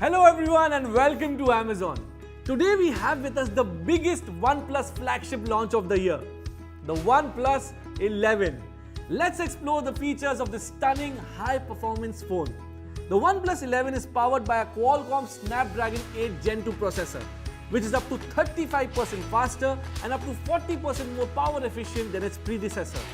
Hello everyone and welcome to Amazon. Today we have with us the biggest OnePlus flagship launch of the year, the OnePlus 11. Let's explore the features of this stunning high-performance phone. The OnePlus 11 is powered by a Qualcomm Snapdragon 8 Gen 2 processor, which is up to 35% faster and up to 40% more power efficient than its predecessor.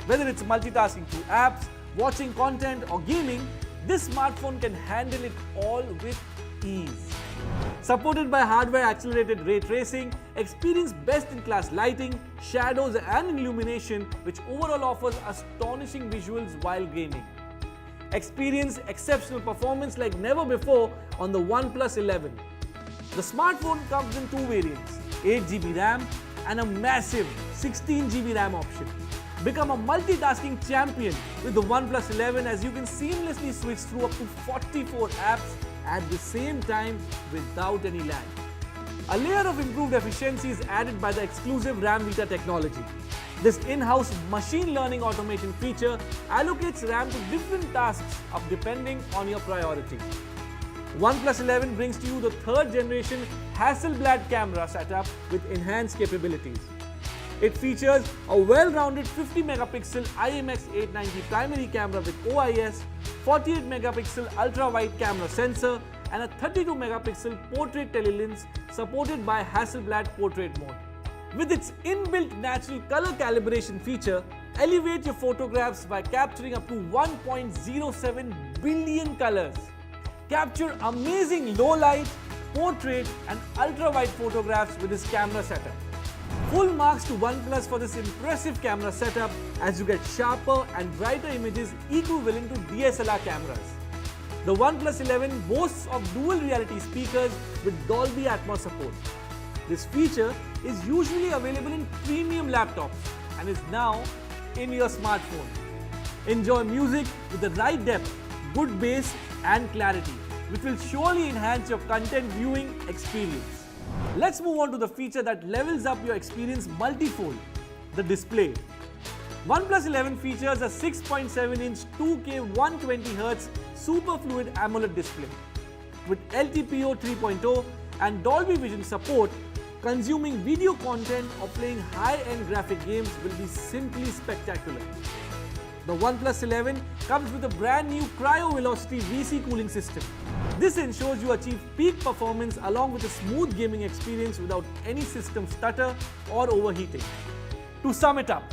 Whether it's multitasking through apps, watching content or gaming, this smartphone can handle it all with ease. Supported by hardware-accelerated ray tracing, experience best-in-class lighting, shadows and illumination, which overall offers astonishing visuals while gaming. Experience exceptional performance like never before on the OnePlus 11. The smartphone comes in two variants, 8GB RAM and a massive 16GB RAM option. Become a multitasking champion with the OnePlus 11 as you can seamlessly switch through up to 44 apps at the same time without any lag. A layer of improved efficiency is added by the exclusive RAM Vita technology. This in-house machine learning automation feature allocates RAM to different tasks depending on your priority. OnePlus 11 brings to you the third generation Hasselblad camera setup with enhanced capabilities. It features a well-rounded 50 megapixel IMX890 primary camera with OIS, 48 megapixel ultra-wide camera sensor and a 32 megapixel portrait telelens supported by Hasselblad portrait mode. With its inbuilt natural color calibration feature, elevate your photographs by capturing up to 1.07 billion colors. Capture amazing low light, portrait and ultra-wide photographs with this camera setup. Full marks to OnePlus for this impressive camera setup as you get sharper and brighter images equivalent to DSLR cameras. The OnePlus 11 boasts of dual reality speakers with Dolby Atmos support. This feature is usually available in premium laptops and is now in your smartphone. Enjoy music with the right depth, good bass and clarity, which will surely enhance your content viewing experience. Let's move on to the feature that levels up your experience multifold, the display. OnePlus 11 features a 6.7-inch 2K 120Hz Super Fluid AMOLED display. With LTPO 3.0 and Dolby Vision support, consuming video content or playing high-end graphic games will be simply spectacular. The OnePlus 11 comes with a brand new Cryo Velocity VC cooling system. This ensures you achieve peak performance along with a smooth gaming experience without any system stutter or overheating. To sum it up,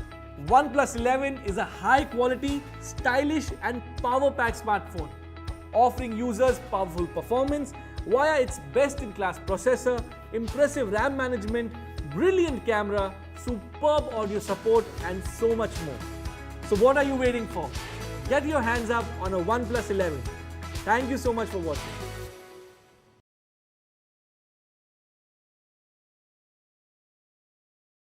OnePlus 11 is a high-quality, stylish and power-packed smartphone, offering users powerful performance via its best-in-class processor, impressive RAM management, brilliant camera, superb audio support and so much more. So what are you waiting for? Get your hands up on a OnePlus 11. Thank you so much for watching.